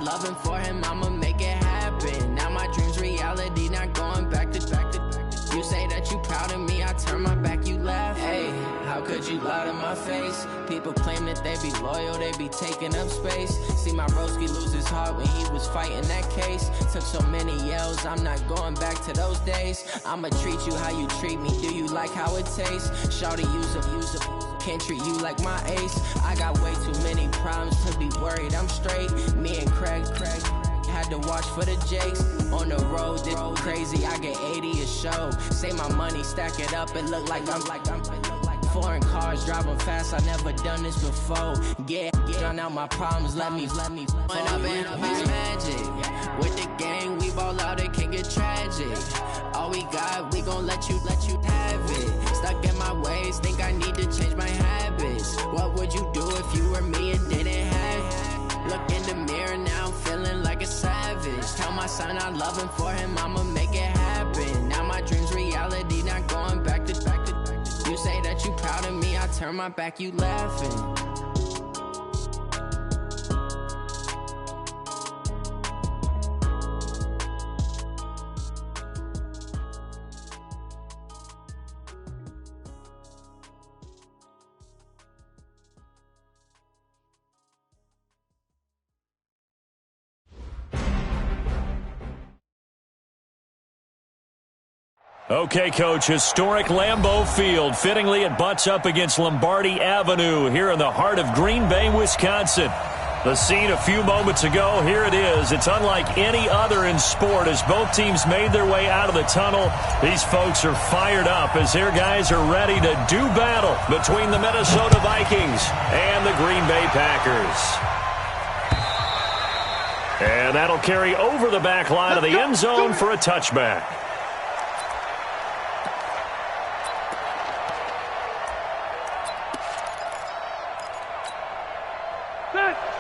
loving for him, I'ma make it happen. Now my dream's reality, not going back to. You say that you proud of me, I turn my back, you laugh. Hey, how could you lie to my face? People claim that they be loyal, they be taking up space. See my broski lose his heart when he was fighting that case. Took so many yells, I'm not going back to those days. I'ma treat you how you treat me, do you like how it tastes? Shawty, use up, can't treat you like my ace. I got way too many problems to be worried, I'm straight. Me and Craig had to watch for the Jakes. On the road, this crazy, I get 80 a show. Say my money, stack it up, it look like I'm foreign cars, driving fast, I never done this before. Get out my problems, let me When up in his magic. With the gang, we ball out, it can get tragic. All we got, we gon' let you have it. Stuck in my ways, think I need to change my habits. What would you do if you were me and didn't have it? Look in the mirror, now I'm feeling like a savage. Tell my son I love him, for him I'ma make it happen. Now my dream's reality, not going back to. You say that you proud of me, I turn my back, you laughing. Okay, Coach, historic Lambeau Field. Fittingly, it butts up against Lombardi Avenue here in the heart of Green Bay, Wisconsin. The scene a few moments ago, here it is. It's unlike any other in sport as both teams made their way out of the tunnel. These folks are fired up as their guys are ready to do battle between the Minnesota Vikings and the Green Bay Packers. And that'll carry over the back line of the end zone for a touchback.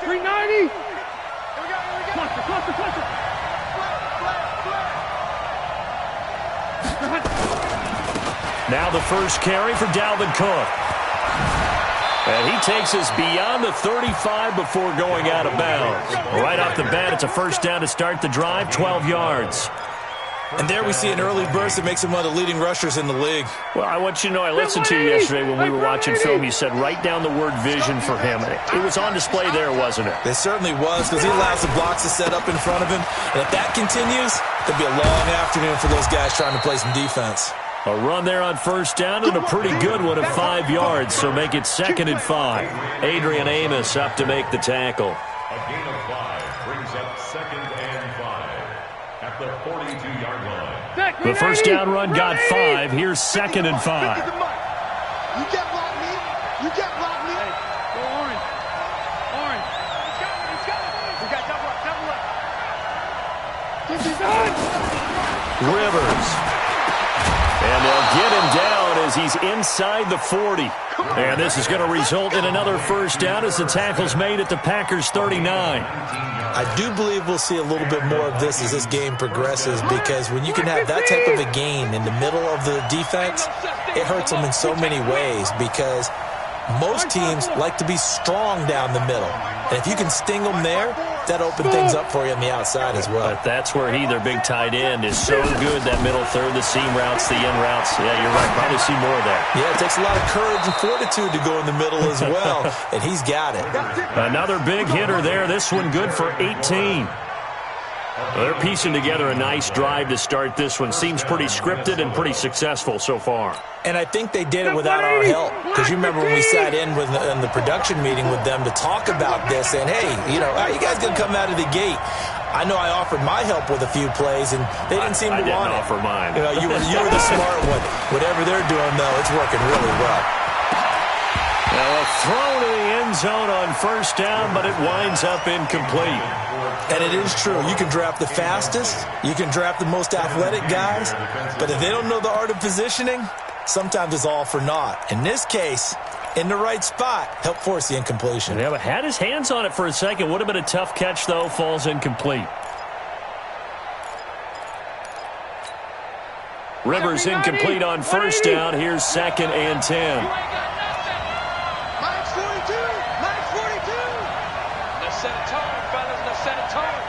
390. Here we go. Cluster. Now the first carry for Dalvin Cook. And he takes us beyond the 35 before going out of bounds. Right off the bat, it's a first down to start the drive, 12 yards. And there we see an early burst that makes him one of the leading rushers in the league. Well, I want you to know, I listened to you yesterday when we were watching film. You said write down the word vision for him. It was on display there, wasn't it? It certainly was, because he allows the blocks to set up in front of him. And if that continues, it'll be a long afternoon for those guys trying to play some defense. A run there on first down and a pretty good one of 5 yards, so make it 2nd and 5. Adrian Amos up to make the tackle. A gain of 5 brings up 2nd and 5 at the 42-yard line. The first down run got 5. Here's 2nd and 5. You can't block me. Hey, go orange. He's got it. We got double up. Rivers. And they'll get him down as he's inside the 40. And this is going to result in another first down as the tackle's made at the Packers' 39. I do believe we'll see a little bit more of this as this game progresses, because when you can have that type of a gain in the middle of the defense, it hurts them in so many ways, because most teams like to be strong down the middle. And if you can sting them there, that opens things up for you on the outside as well. But that's where their big tight end, is so good, that middle third, the seam routes, the end routes. Yeah, you're right. Probably see more of that. Yeah, it takes a lot of courage and fortitude to go in the middle as well, and he's got it. Another big hitter there. This one good for 18. They're piecing together a nice drive to start this one. Seems pretty scripted and pretty successful so far. And I think they did it without our help, because you remember when we sat in the production meeting with them to talk about this, and hey, how you guys going to come out of the gate? I know I offered my help with a few plays, and they didn't seem to want it. I didn't offer mine. You were the smart one. Whatever they're doing, though, it's working really well. Now a throw to the end zone on first down, but it winds up incomplete. And it is true. You can draft the fastest. You can draft the most athletic guys. But if they don't know the art of positioning, sometimes it's all for naught. In this case, in the right spot, help force the incompletion. Yeah, but had his hands on it for a second. Would have been a tough catch, though. Falls incomplete. Rivers incomplete on first down. Here's 2nd and 10. set a tone.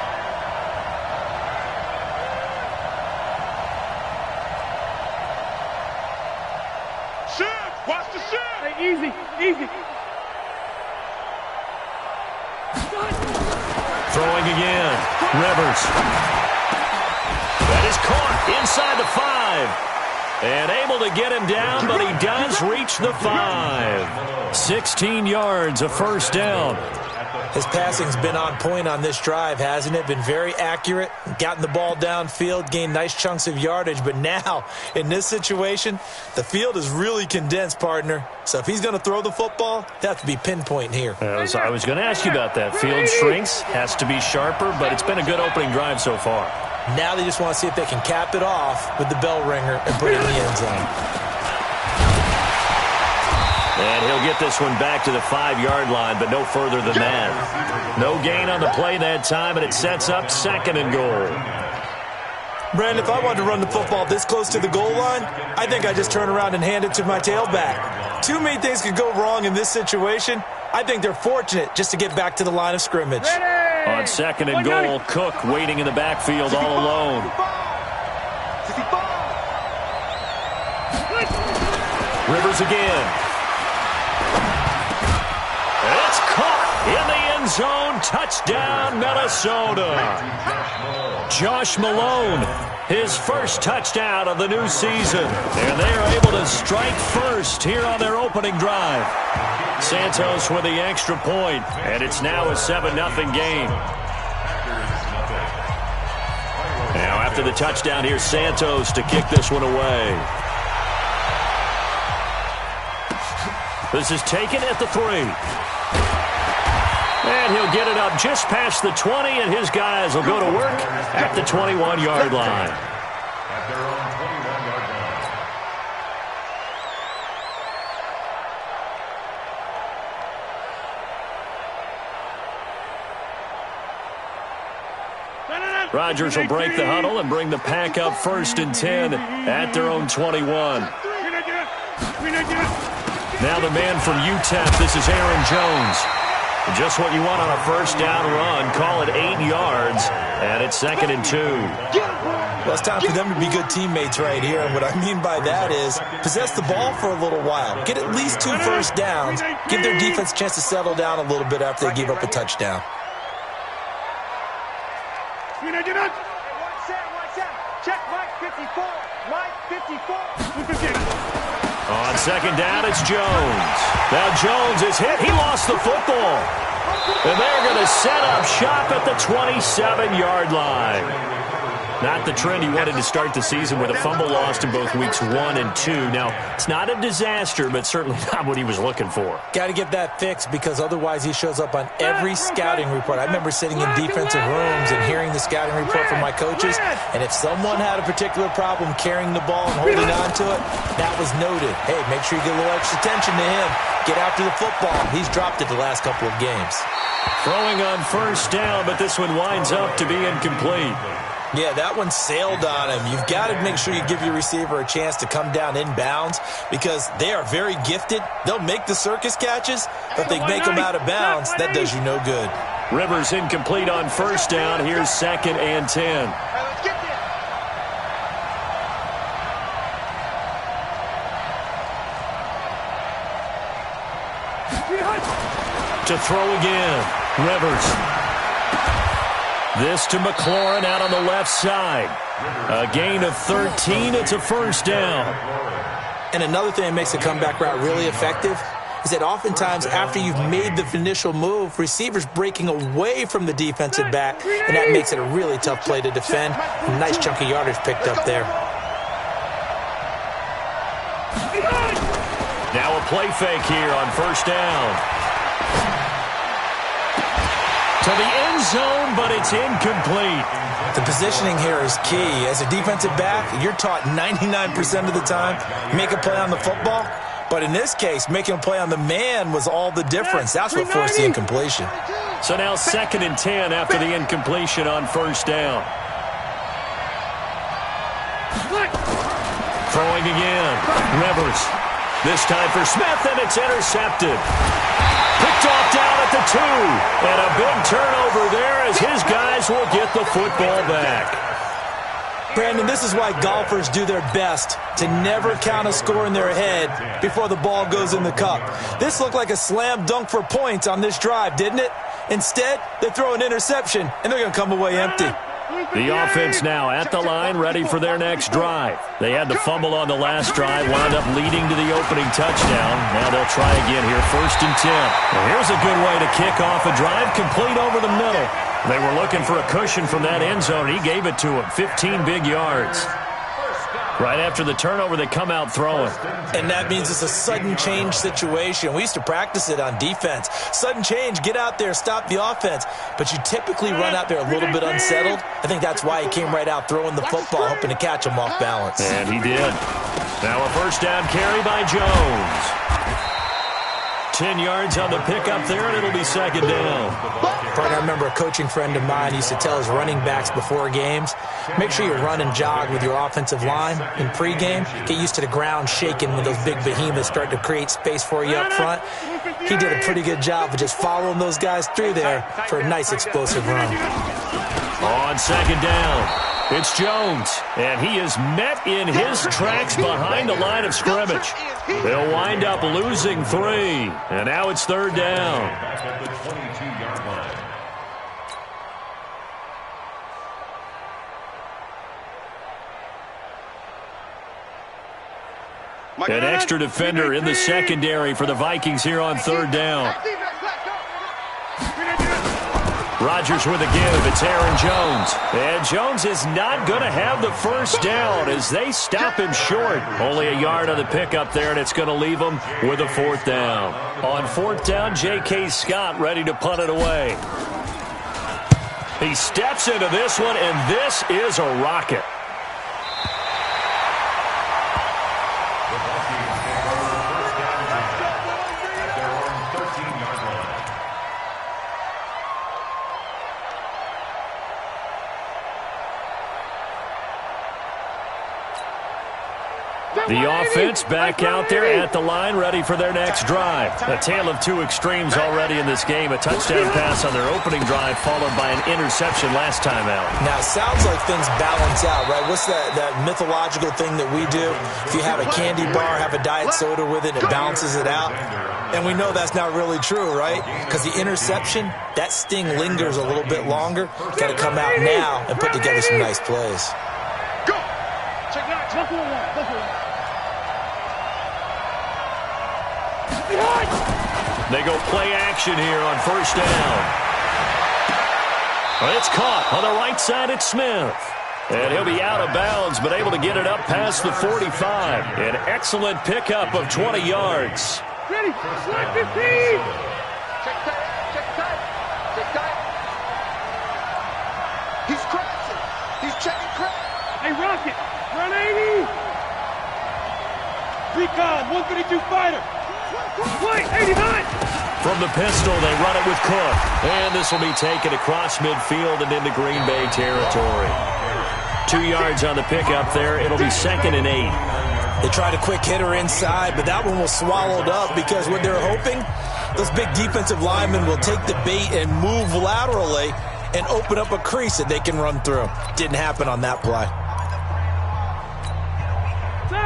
Shift! Watch the shift! Hey, easy, easy. Throwing again. Rivers. That is caught inside the 5. And able to get him down, but he does reach the 5. 16 yards, a first down. His passing's been on point on this drive, hasn't it? Been very accurate, gotten the ball downfield, gained nice chunks of yardage. But now, in this situation, the field is really condensed, partner. So if he's going to throw the football, he'll have to be pinpoint here. I was going to ask you about that. Field shrinks, has to be sharper, but it's been a good opening drive so far. Now they just want to see if they can cap it off with the bell ringer and put it in the end zone. And he'll get this one back to the 5-yard line, but no further than that. No gain on the play that time, and it sets up 2nd and goal. Brandon, if I wanted to run the football this close to the goal line, I think I just turn around and hand it to my tailback. Too many things could go wrong in this situation. I think they're fortunate just to get back to the line of scrimmage. On 2nd and goal, Cook waiting in the backfield all alone. Rivers again. It's caught in the end zone. Touchdown, Minnesota. Josh Malone, his first touchdown of the new season. And they are able to strike first here on their opening drive. Santos with the extra point, and it's now a 7-0 game. Now after the touchdown, here's Santos to kick this one away. This is taken at the 3. And he'll get it up just past the 20, and his guys will go to work at the 21-yard line. At their own 21-yard line. Rodgers will break the huddle and bring the pack up 1st and 10 at their own 21. Now the man from UTEP, this is Aaron Jones. Just what you want on a first down run. Call it 8 yards, and it's 2nd and 2. Well, it's time for them to be good teammates right here, and what I mean by that is possess the ball for a little while. Get at least 2 first downs. Give their defense a chance to settle down a little bit after they give up a touchdown. Check Mike 54. Mike 54. On 2nd down, it's Jones. Now Jones is hit. He lost the football. And they're going to set up shop at the 27-yard line. Not the trend he wanted to start the season with a fumble lost in both weeks 1 and 2. Now, it's not a disaster, but certainly not what he was looking for. Got to get that fixed because otherwise he shows up on every scouting report. I remember sitting in defensive rooms and hearing the scouting report from my coaches, and if someone had a particular problem carrying the ball and holding on to it, that was noted. Hey, make sure you get a little extra attention to him. Get after the football. He's dropped it the last couple of games. Throwing on first down, but this one winds up to be incomplete. Yeah, that one sailed on him. You've got to make sure you give your receiver a chance to come down inbounds because they are very gifted. They'll make the circus catches, but if they make them out of bounds, that does you no good. Rivers incomplete on first down. Here's 2nd and 10. To throw again, Rivers. This to McLaurin out on the left side. A gain of 13. It's a first down. And another thing that makes the comeback route really effective is that oftentimes after you've made the initial move, receivers breaking away from the defensive back, and that makes it a really tough play to defend. A nice chunk of yardage picked up there. Now a play fake here on first down. To the end zone, but it's incomplete. The positioning here is key. As a defensive back, you're taught 99% of the time, make a play on the football. But in this case, making a play on the man was all the difference. That's what forced the incompletion. So now 2nd and 10 after the incompletion on first down. Throwing again. Rivers. This time for Smith, and it's intercepted. Picked off down at at the 2. And a big turnover there as his guys will get the football back. Brandon, this is why golfers do their best to never count a score in their head before the ball goes in the cup. This looked like a slam dunk for points on this drive, didn't it? Instead, they throw an interception, and they're going to come away empty. The offense now at the line, ready for their next drive. They had the fumble on the last drive, wound up leading to the opening touchdown. Now they'll try again here, 1st and 10. Well, here's a good way to kick off a drive, complete over the middle. They were looking for a cushion from that end zone. He gave it to them, 15 big yards. Right after the turnover, they come out throwing. And that means it's a sudden change situation. We used to practice it on defense. Sudden change, get out there, stop the offense. But you typically run out there a little bit unsettled. I think that's why he came right out throwing the football, hoping to catch him off balance. And he did. Now a 1st down carry by Jones. 10 yards on the pickup there, and it'll be 2nd down. I remember a coaching friend of mine used to tell his running backs before games, make sure you run and jog with your offensive line in pregame. Get used to the ground shaking when those big behemoths start to create space for you up front. He did a pretty good job of just following those guys through there for a nice explosive run. On 2nd down, it's Jones, and he is met in his tracks behind the line of scrimmage. They'll wind up losing 3, and now it's 3rd down. Back at the 22-yard line. An extra defender in the secondary for the Vikings here on 3rd down. Rodgers with a give. It's Aaron Jones. And Jones is not going to have the 1st down as they stop him short. Only a yard on the pickup there, and it's going to leave him with a 4th down. On 4th down, J.K. Scott ready to punt it away. He steps into this one, and this is a rocket. The offense back out there at the line, ready for their next drive. A tale of 2 extremes already in this game. A touchdown pass on their opening drive, followed by an interception last time out. Now, it sounds like things balance out, right? What's that mythological thing that we do? If you have a candy bar, have a diet soda with it, it balances it out. And we know that's not really true, right? Because the interception, that sting lingers a little bit longer. Got to come out now and put together some nice plays. Go! Check it out. Look for one. They go play action here on 1st down. It's caught on the right side. It's Smith. And he'll be out of bounds, but able to get it up past the 45. An excellent pickup of 20 yards. Ready? Slide 15. Check tight. He's crashing. He's checking crack. Hey, Rocket, run 80. Recon, 152 fighter. Play, 89. From the pistol, they run it with Cook. And this will be taken across midfield and into Green Bay territory. 2 yards on the pickup there. It'll be 2nd and 8. They tried a quick hitter inside, but that one was swallowed up because what they're hoping, those big defensive linemen will take the bait and move laterally and open up a crease that they can run through. Didn't happen on that play.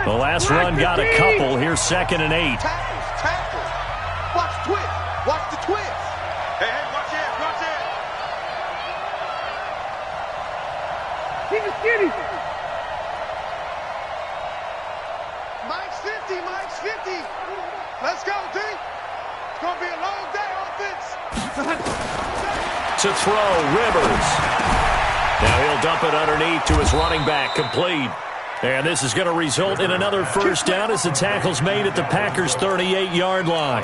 The last run got a couple. Here's 2nd and 8. Tackle. Watch twist. Watch the twist. Hey, watch it. Keep it skinny. Mike's 50. Let's go, D. It's going to be a long day, offense. To throw, Rivers. Now he'll dump it underneath to his running back, complete. And this is going to result in another 1st down as the tackle's made at the Packers' 38-yard line.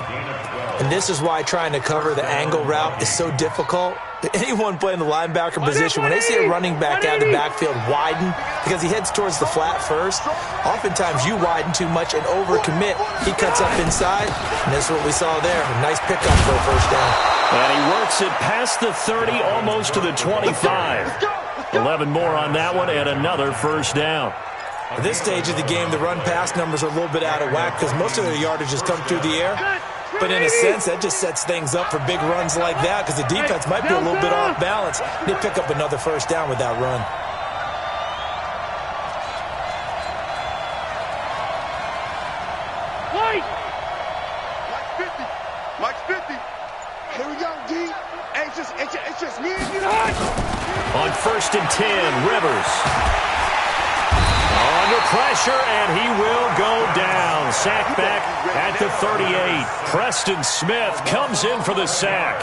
And this is why trying to cover the angle route is so difficult. Anyone playing the linebacker position, when they see a running back out of the backfield widen, because he heads towards the flat first, oftentimes you widen too much and overcommit. He cuts up inside, and that's what we saw there. A nice pickup for a 1st down. And he works it past the 30, almost to the 25. 11 more on that one, and another 1st down. At this stage of the game, the run-pass numbers are a little bit out of whack because most of their yardage has come through the air. But in a sense, that just sets things up for big runs like that because the defense might be a little bit off balance. They pick up another first down with that run. Mike's 50. Here we go, D. Hey, it's just me and you. On 1st and 10, Rivers. Under pressure, and he will go down. Sack back at the 38. Preston Smith comes in for the sack.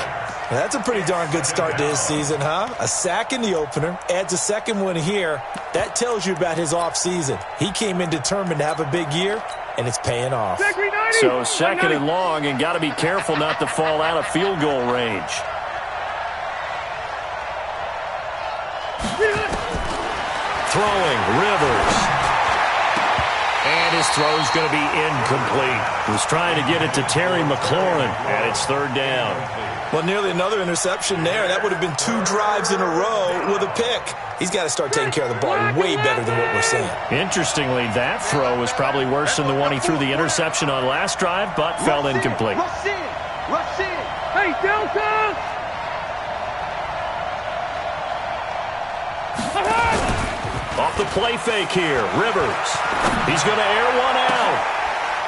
That's a pretty darn good start to his season, huh? A sack in the opener, adds a second one here. That tells you about his offseason. He came in determined to have a big year, and it's paying off. So 2nd and long, and got to be careful not to fall out of field goal range. Throwing, Rivers. And his throw's going to be incomplete. Was trying to get it to Terry McLaurin, and it's 3rd down. Well, nearly another interception there. That would have been 2 drives in a row with a pick. He's got to start taking care of the ball way better than what we're seeing. Interestingly, that throw was probably worse than the one he threw the interception on last drive, but fell incomplete. Rush in. Rush in. Hey, Delta! Off the play fake here, Rivers. He's going to air one out.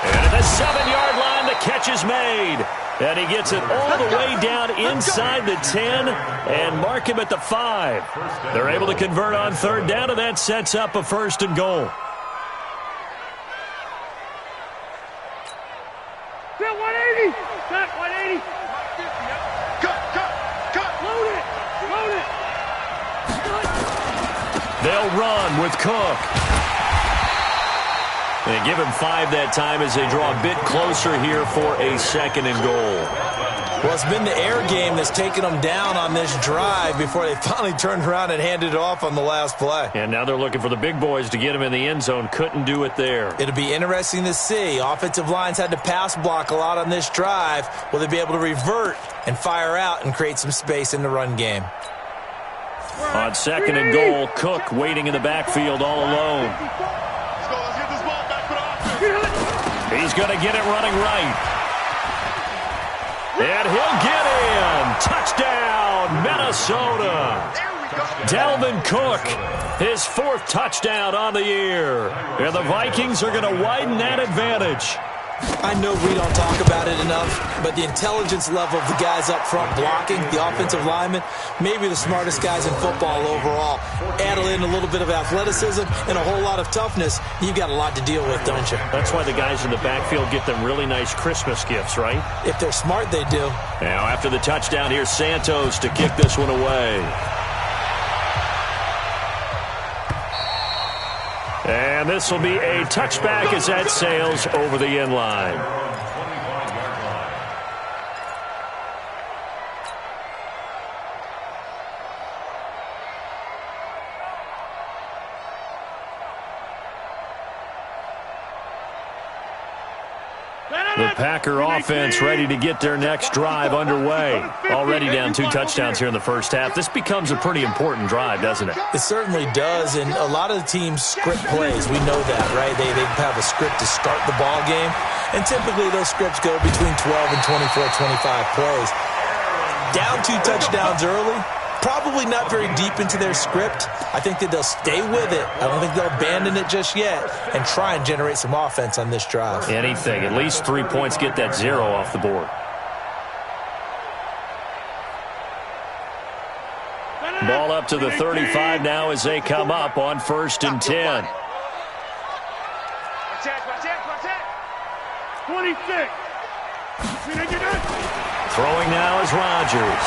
And at the 7-yard line, the catch is made. And he gets it all the way down inside the 10 and mark him at the 5. They're able to convert on 3rd down, and that sets up a 1st and goal. Set 180. Set 180. Cut. Load it. They'll run with Cook. They give him 5 that time as they draw a bit closer here for a 2nd and goal. Well, it's been the air game that's taken them down on this drive before they finally turned around and handed it off on the last play. And now they're looking for the big boys to get him in the end zone. Couldn't do it there. It'll be interesting to see. Offensive lines had to pass block a lot on this drive. Will they be able to revert and fire out and create some space in the run game? On 2nd and goal, Cook waiting in the backfield all alone. Let's get this ball back for the offense. He's going to get it running right. And he'll get in. Touchdown, Minnesota. Dalvin Cook, his 4th touchdown on the year. And the Vikings are going to widen that advantage. I know we don't talk about it enough, but the intelligence level of the guys up front blocking, the offensive linemen, maybe the smartest guys in football overall. Add in a little bit of athleticism and a whole lot of toughness, you've got a lot to deal with, don't you? That's why the guys in the backfield get them really nice Christmas gifts, right? If they're smart, they do. Now after the touchdown, here's Santos to kick this one away. And this will be a touchback as that sails over the end line. The Packer offense ready to get their next drive underway. Already down 2 touchdowns here in the first half. This becomes a pretty important drive, doesn't it? It certainly does, and a lot of the teams script plays. We know that, right? They have a script to start the ball game, and typically those scripts go between 12 and 24, 25 plays. Down 2 touchdowns early, probably not very deep into their script. I think that they'll stay with it. I don't think they'll abandon it just yet and try and generate some offense on this drive. Anything. At least 3 points, get that 0 off the board. Ball up to the 35 now as they come up on 1st and 10. 26. Throwing now is Rodgers.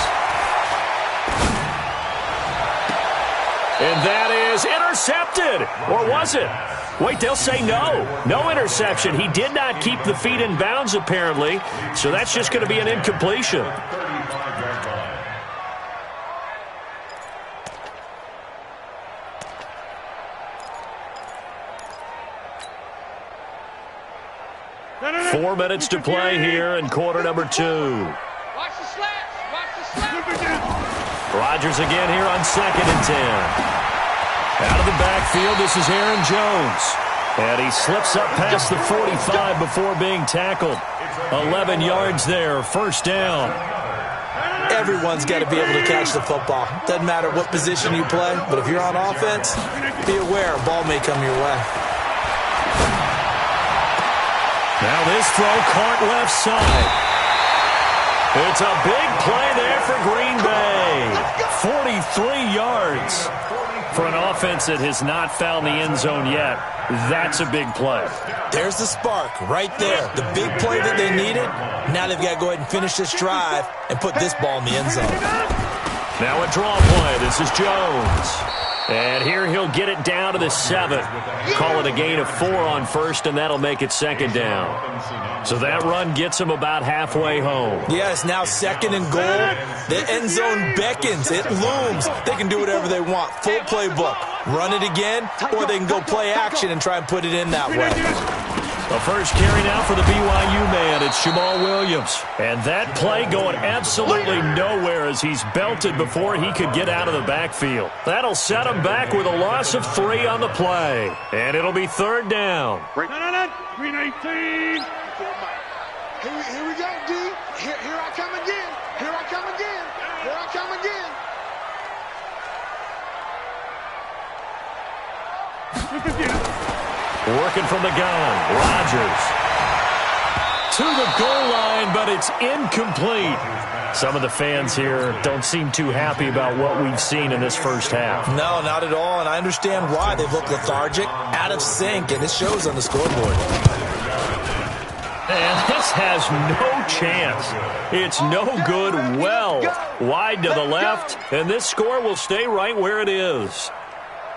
And that is intercepted. Or was it? Wait, they'll say no. No interception. He did not keep the feet in bounds, apparently. So that's just going to be an incompletion. Four minutes to play here in quarter number 2. Watch the slaps. Watch the slaps. Rodgers again here on 2nd and 10. Out of the backfield, this is Aaron Jones. And he slips up past the 45 before being tackled. 11 yards there, first down. Everyone's got to be able to catch the football. Doesn't matter what position you play, but if you're on offense, be aware a ball may come your way. Now this throw caught left side. It's a big play there for Green Bay. 43 yards. For an offense that has not found the end zone yet, that's a big play. There's the spark right there. The big play that they needed. Now they've got to go ahead and finish this drive and put this ball in the end zone. Now a draw play. This is Jones. And here he'll get it down to the 7. Call it a gain of 4 on first, and that'll make it second down. So that run gets him about halfway home. Yeah, it's now second and goal. The end zone beckons. It looms. They can do whatever they want. Full playbook. Run it again, or they can go play action and try and put it in that way. The first carry now for the BYU man. It's Jamal Williams. And that play going absolutely nowhere as he's belted before he could get out of the backfield. That'll set him back with a loss of 3 on the play. And it'll be third down. 319. Here we go, D. Here I come again. Here I come again. Here I come again. Working from the gun, Rodgers. To the goal line, but it's incomplete. Some of the fans here don't seem too happy about what we've seen in this first half. No, not at all, and I understand why. They've looked lethargic, out of sync, and it shows on the scoreboard. And this has no chance. It's no good, well wide to the left, and this score will stay right where it is.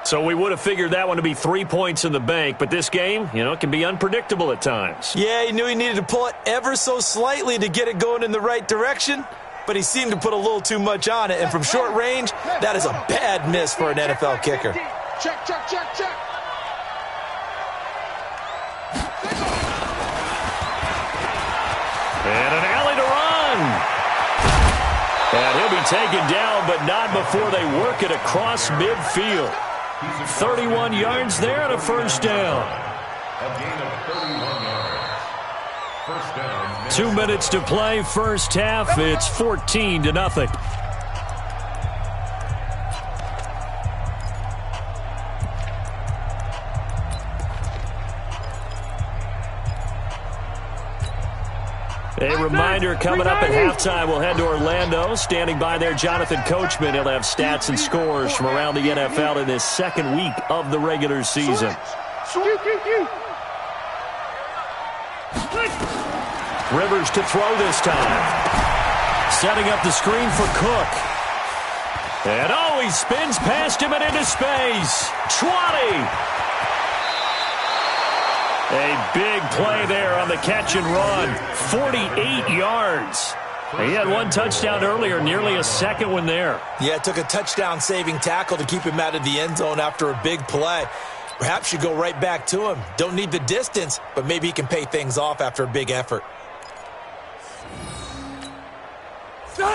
So we would have figured that one to be 3 points in the bank, but this game, it can be unpredictable at times. Yeah, he knew he needed to pull it ever so slightly to get it going in the right direction, but he seemed to put a little too much on it, and from short range, that is a bad miss for an NFL kicker. Check, check, check, check. And an alley to run. And he'll be taken down, but not before they work it across midfield. 31 yards there and a first down. A gain of 31 yards. First down. 2 minutes to play, first half. It's 14-0. A reminder coming up at halftime, we'll head to Orlando. Standing by there, Jonathan Coachman. He'll have stats and scores from around the NFL in this second week of the regular season. Rivers to throw this time. Setting up the screen for Cook. And he spins past him and into space. 20. A big play there on the catch and run. 48 yards. He had one touchdown earlier, nearly a second one there. Yeah, it took a touchdown-saving tackle to keep him out of the end zone after a big play. Perhaps you go right back to him. Don't need the distance, but maybe he can pay things off after a big effort.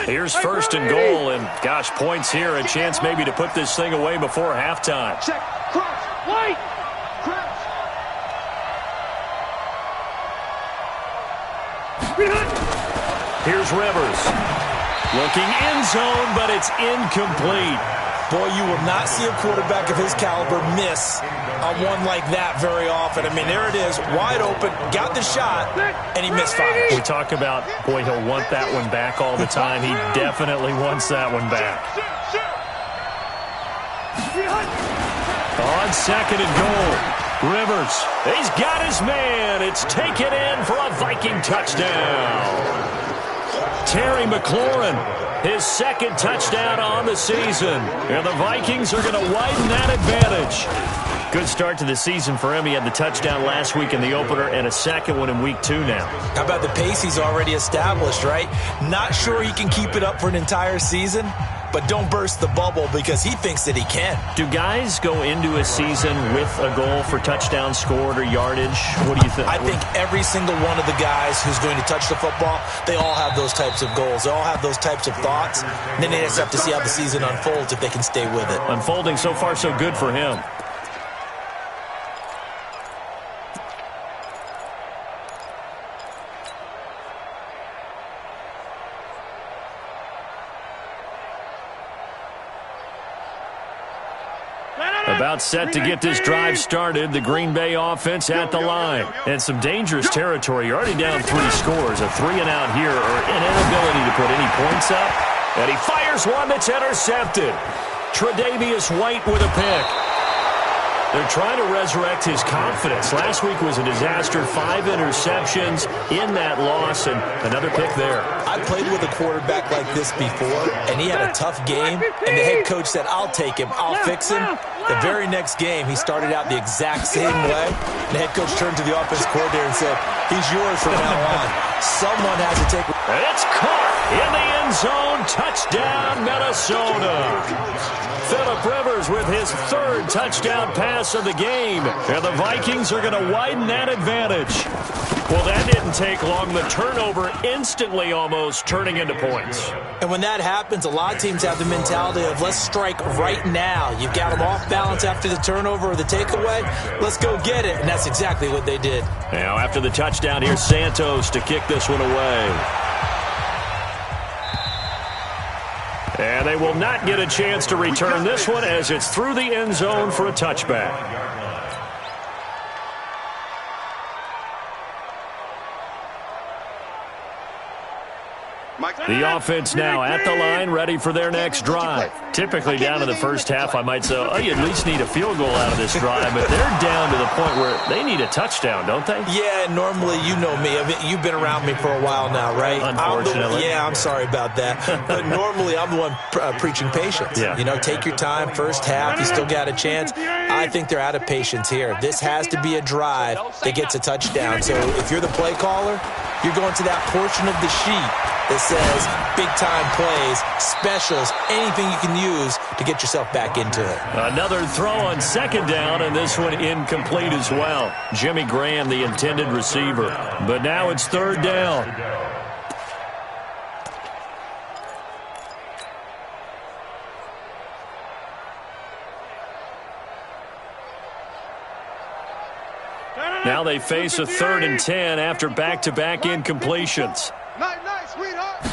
Here's first and goal, and gosh, points here. A chance maybe to put this thing away before halftime. Check, cross, white, cross. Here's Rivers. Looking end zone, but it's incomplete. Boy, you will not see a quarterback of his caliber miss on one like that very often. I mean, there it is, wide open, got the shot, and he misfired. We talk about, boy, he'll want that one back all the time. He definitely wants that one back. On second and goal, Rivers, he's got his man. It's taken in for a Viking touchdown. Terry McLaurin, his second touchdown on the season. And the Vikings are going to widen that advantage. Good start to the season for him. He had the touchdown last week in the opener and a second one in week 2 now. How about the pace he's already established, right? Not sure he can keep it up for an entire season, but don't burst the bubble because he thinks that he can. Do guys go into a season with a goal for touchdown scored or yardage? What do you think? I think every single one of the guys who's going to touch the football, they all have those types of goals. They all have those types of thoughts. And then they just have to see how the season unfolds if they can stay with it. Unfolding so far so good for him. About set to get this drive started. The Green Bay offense at the line. And some dangerous territory. You're already down 3 scores. A 3-and-out here, or an inability to put any points up. And he fires one that's intercepted. Tre'Davious White with a pick. They're trying to resurrect his confidence. Last week was a disaster. 5 interceptions in that loss, and another pick there. I played with a quarterback like this before, and he had a tough game, and the head coach said, I'll take him, I'll fix him. The very next game, he started out the exact same way. The head coach turned to the offense coordinator and said, he's yours from now on. Someone has to take it. It's caught in the end zone. Touchdown, Minnesota. Phillip Rivers with his 3rd touchdown pass of the game. And the Vikings are going to widen that advantage. Well, that didn't take long. The turnover instantly almost turning into points. And when that happens, a lot of teams have the mentality of let's strike right now. You've got them off balance after the turnover or the takeaway. Let's go get it. And that's exactly what they did. Now, after the touchdown, here's Santos to kick this one away. And they will not get a chance to return this one as it's through the end zone for a touchback. The offense now at the line, ready for their next drive. Typically down in the first half, I might say, oh, you at least need a field goal out of this drive. But they're down to the point where they need a touchdown, don't they? Yeah, normally, you know me. You've been around me for a while now, right? Unfortunately. I'm sorry about that. But normally, I'm the one preaching patience. Yeah. You know, take your time. First half, you still got a chance. I think they're out of patience here. This has to be a drive that gets a touchdown. So if you're the play caller, you're going to that portion of the sheet that says big-time plays, specials, anything you can use to get yourself back into it. Another throw on 2nd down, and this one incomplete as well. Jimmy Graham, the intended receiver. But now it's 3rd down. Now they face a 3rd and 10 after back-to-back incompletions. Nice, sweetheart.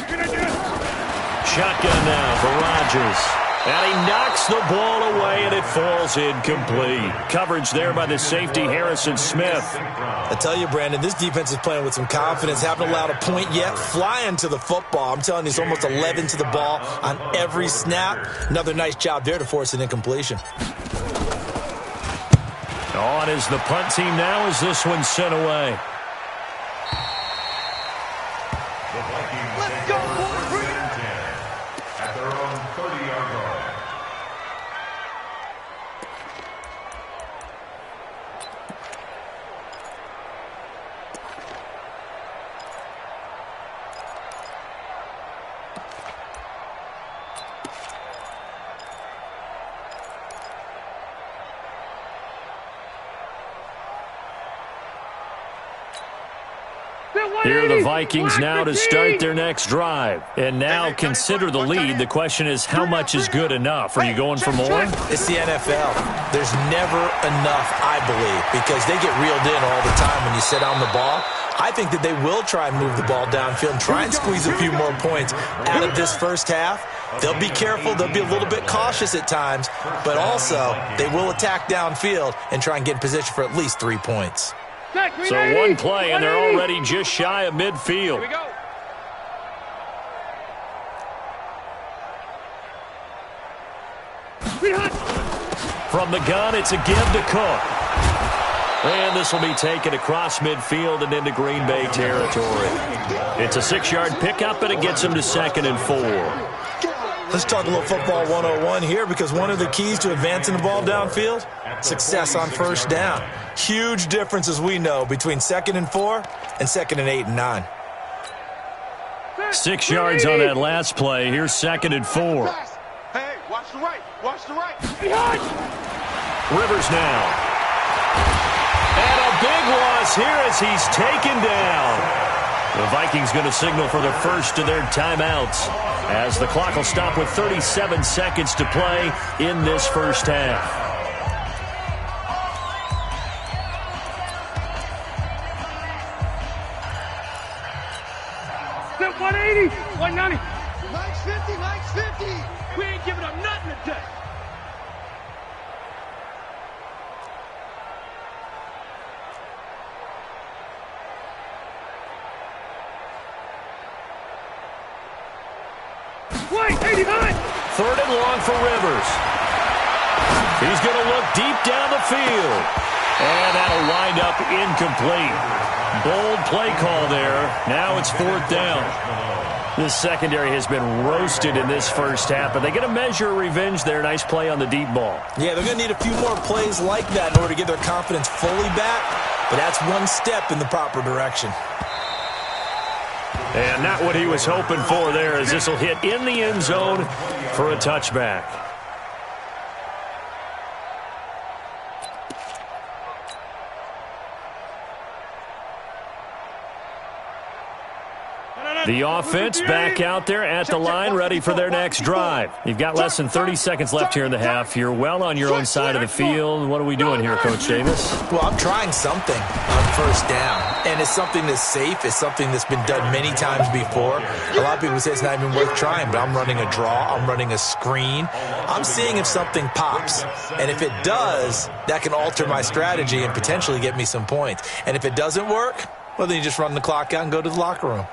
Shotgun now for Rodgers. And he knocks the ball away, and it falls incomplete. Coverage there by the safety, Harrison Smith. I tell you, Brandon, this defense is playing with some confidence. Haven't allowed a point yet. Flying to the football. I'm telling you, it's almost 11 to the ball on every snap. Another nice job there to force an incompletion. On is the punt team now as this one's sent away. Let's go, boys. Bring it up. At their own 30-yard line. Here are the Vikings now to start their next drive. And now consider the lead. The question is, how much is good enough? Are you going for more? It's the NFL. There's never enough, I believe, because they get reeled in all the time when you sit on the ball. I think that they will try and move the ball downfield and try and squeeze a few more points out of this first half. They'll be careful. They'll be a little bit cautious at times, but also they will attack downfield and try and get in position for at least 3 points. So one play, and they're already just shy of midfield. Here we go. From the gun, it's a give to Cook. And this will be taken across midfield and into Green Bay territory. It's a 6-yard pickup, and it gets him to 2nd and 4. Let's talk a little football 101 here, because one of the keys to advancing the ball downfield, success on first down. Huge difference, as we know, between 2nd and 4 and 2nd and 8 and 9. 6 yards on that last play. Here's 2nd and 4. Hey, watch the right. Watch the right. Rivers now. And a big loss here as he's taken down. The Vikings going to signal for the first of their timeouts as the clock will stop with 37 seconds to play in this first half. Set 180, 190. Mike's 50, Mike's 50. We ain't giving up nothing today. Third and long for Rivers. He's going to look deep down the field. And that'll wind up incomplete. Bold play call there. Now it's fourth down. This secondary has been roasted in this first half, but they're going to measure revenge there. Nice play on the deep ball. Yeah, they're going to need a few more plays like that in order to get their confidence fully back, but that's one step in the proper direction. And not what he was hoping for there, as this will hit in the end zone for a touchback. The offense back out there at the line, ready for their next drive. You've got less than 30 seconds left here in the half. You're well on your own side of the field. What are we doing here, Coach Davis? Well, I'm trying something on first down, and it's something that's safe. It's something that's been done many times before. A lot of people say it's not even worth trying, but I'm running a draw. I'm running a screen. I'm seeing if something pops, and if it does, that can alter my strategy and potentially get me some points. And if it doesn't work, well, then you just run the clock out and go to the locker room.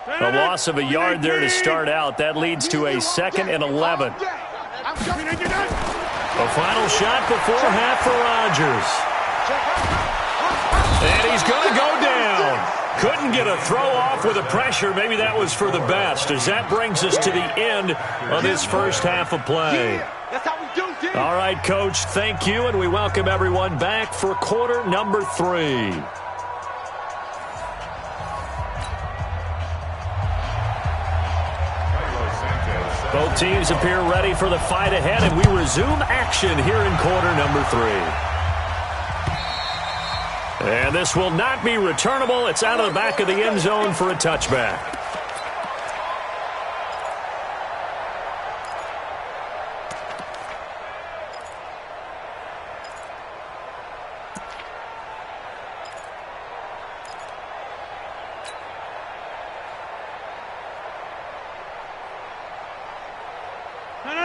A loss of a yard there to start out. That leads to a 2nd and 11. A final shot before half for Rodgers. And he's going to go down. Couldn't get a throw off with the pressure. Maybe that was for the best, as that brings us to the end of this first half of play. All right, Coach, thank you, and we welcome everyone back for quarter number 3. Both teams appear ready for the fight ahead, and we resume action here in quarter number 3. And this will not be returnable. It's out of the back of the end zone for a touchback.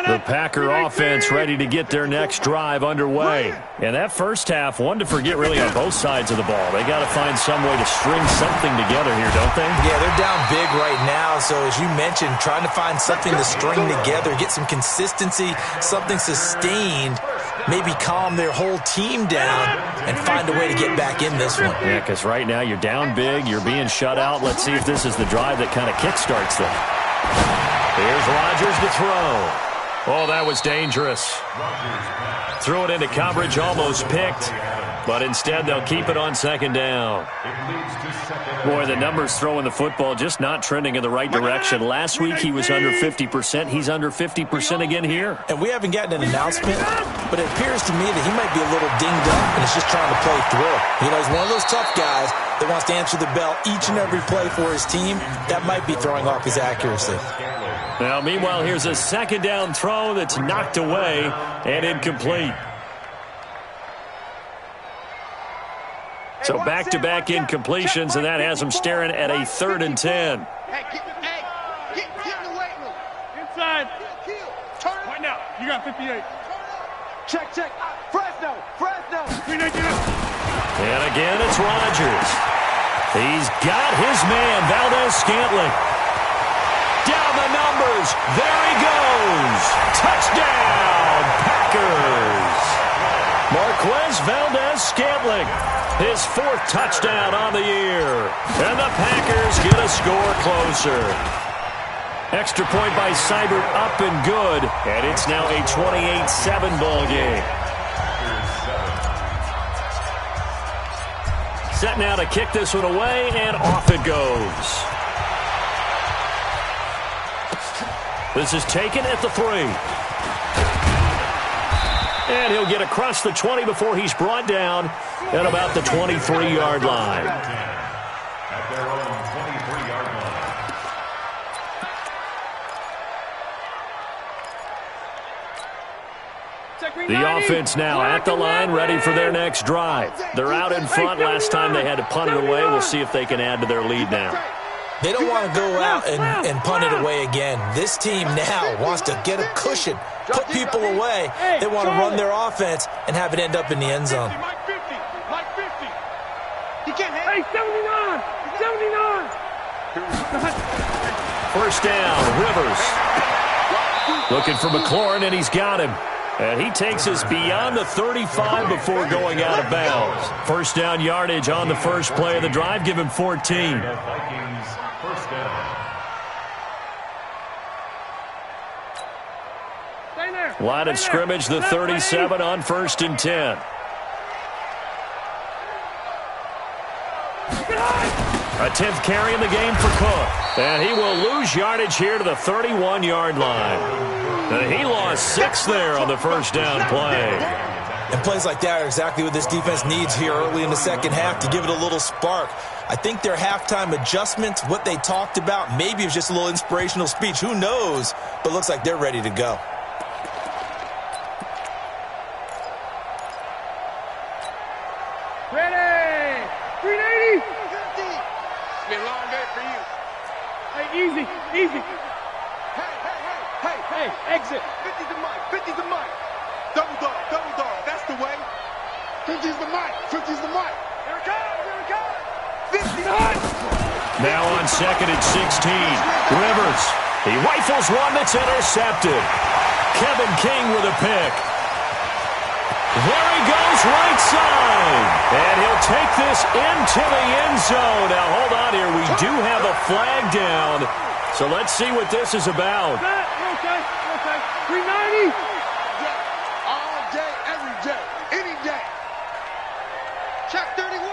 The Packer offense ready to get their next drive underway. And that first half, one to forget really on both sides of the ball. They got to find some way to string something together here, don't they? Yeah, they're down big right now. So as you mentioned, trying to find something to string together, get some consistency, something sustained, maybe calm their whole team down and find a way to get back in this one. Yeah, because right now you're down big, you're being shut out. Let's see if this is the drive that kind of kickstarts them. Here's Rodgers to throw. Oh, that was dangerous. Threw it into coverage, almost picked. But instead, they'll keep it on 2nd down. Boy, the numbers throwing the football just not trending in the right direction. Last week, he was under 50%. He's under 50% again here. And we haven't gotten an announcement, but it appears to me that he might be a little dinged up and is just trying to play through. You know, he's one of those tough guys that wants to answer the bell each and every play for his team. That might be throwing off his accuracy. Now, meanwhile, here's a 2nd down throw that's knocked away and incomplete. So back-to-back incompletions, and that has them staring at a 3rd and 10. Inside. Right now. You got 58. Check. Fresno. And again, it's Rodgers. He's got his man, Valdez-Scantling. Down the numbers. There he goes. Touchdown, Packers. Marquez Valdez-Scantling, his 4th touchdown on the year. And the Packers get a score closer. Extra point by Seibert up and good. And it's now a 28-7 ball game. Set now to kick this one away, and off it goes. This is taken at the 3. And he'll get across the 20 before he's brought down at about the 23-yard line. At their own 23-yard line. The offense now at the line, ready for their next drive. They're out in front. Last time they had to punt it away. We'll see if they can add to their lead now. They don't want to go out and punt it away again. This team now wants to get a cushion, put people away. They want to run their offense and have it end up in the end zone. Mike 50. He can't hit. Hey, 79. First down, Rivers. Looking for McLaurin, and he's got him. And he takes us beyond the 35 before going out of bounds. First down yardage on the first play of the drive. Give him 14. Vikings first down. Line of scrimmage, the 37 on 1st and 10. A 10th carry in the game for Cook. And he will lose yardage here to the 31-yard line. And he lost 6 there on the first down play. And plays like that are exactly what this defense needs here early in the second half to give it a little spark. I think their halftime adjustments, what they talked about, maybe it was just a little inspirational speech. Who knows? But it looks like they're ready to go. Ready! 380! 50. It's been a long day for you. Hey, easy, easy. Hey, Exit. 50's the mic, 50's the mic. Double dog, that's the way. 50's the mic, 50's the mic. Here it comes. 50's the mic. Now on 2nd and 16. Rivers. He rifles one that's intercepted. Kevin King with a pick. There he goes, right side. And he'll take this into the end zone. Now, hold on here. We do have a flag down. So let's see what this is about. Okay. 390. All day, every day, any day. Check 31.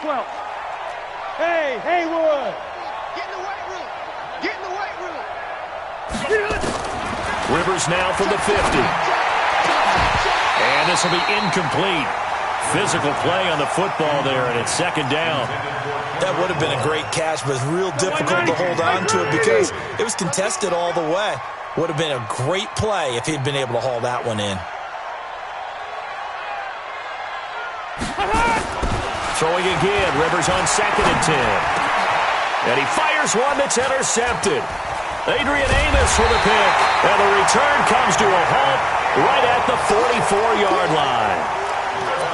12. Hey, Haywood. Get in the weight room. Rivers now from the 50. And this will be incomplete. Physical play on the football there, and it's 2nd down. That would have been a great catch, but it's real difficult to hold on to it because it was contested all the way. Would have been a great play if he'd been able to haul that one in. Throwing again, Rivers on 2nd and 10. And he fires one that's intercepted. Adrian Amos for the pick. And the return comes to a halt right at the 44-yard line.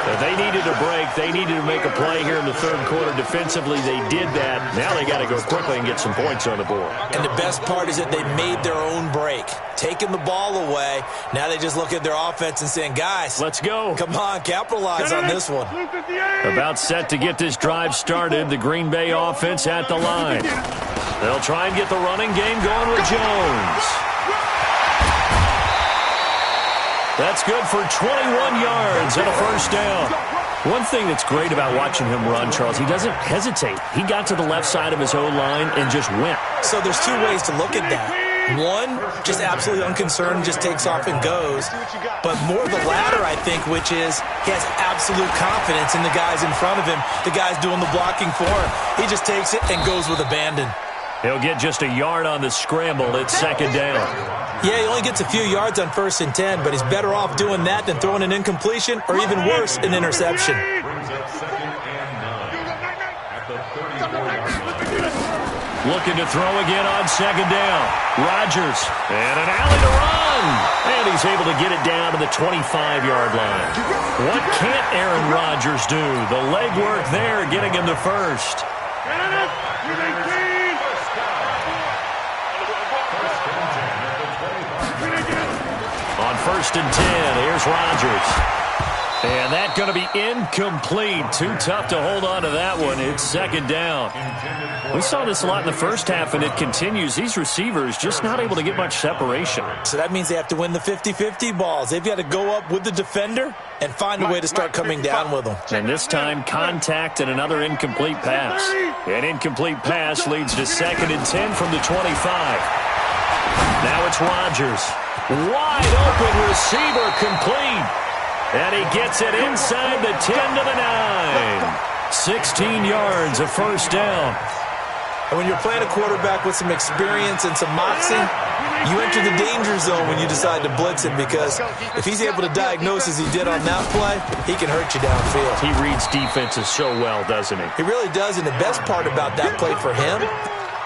If they needed a break, they needed to make a play here in the 3rd quarter. Defensively, they did that. Now they got to go quickly and get some points on the board. And the best part is that they made their own break, taking the ball away. Now they just look at their offense and saying, guys, let's go. Come on, capitalize on this one. About set to get this drive started. The Green Bay offense at the line. They'll try and get the running game going with Jones. That's good for 21 yards and a first down. One thing that's great about watching him run, Charles, he doesn't hesitate. He got to the left side of his O-line and just went. So there's 2 ways to look at that. One, just absolutely unconcerned, just takes off and goes. But more the latter, I think, which is he has absolute confidence in the guys in front of him, the guys doing the blocking for him. He just takes it and goes with abandon. He'll get just a yard on the scramble. It's 2nd down. Yeah, he only gets a few yards on 1st and 10, but he's better off doing that than throwing an incompletion or even worse, an interception. Looking to throw again on 2nd down. Rodgers, and an alley to run. And he's able to get it down to the 25-yard line. What can't Aaron Rodgers do? The legwork there getting him to first. On 1st and 10, here's Rodgers. And that's going to be incomplete. Too tough to hold on to that one. It's 2nd down. We saw this a lot in the first half, and it continues. These receivers just not able to get much separation. So that means they have to win the 50-50 balls. They've got to go up with the defender and find a way to start coming down with them. And this time, contact and another incomplete pass. An incomplete pass leads to 2nd and 10 from the 25. Now it's Rodgers. Wide open receiver complete. And he gets it inside the 10 to the 9. 16 yards, a first down. And when you're playing a quarterback with some experience and some moxie, you enter the danger zone when you decide to blitz him, because if he's able to diagnose as he did on that play, he can hurt you downfield. He reads defenses so well, doesn't he? He really does, and the best part about that play for him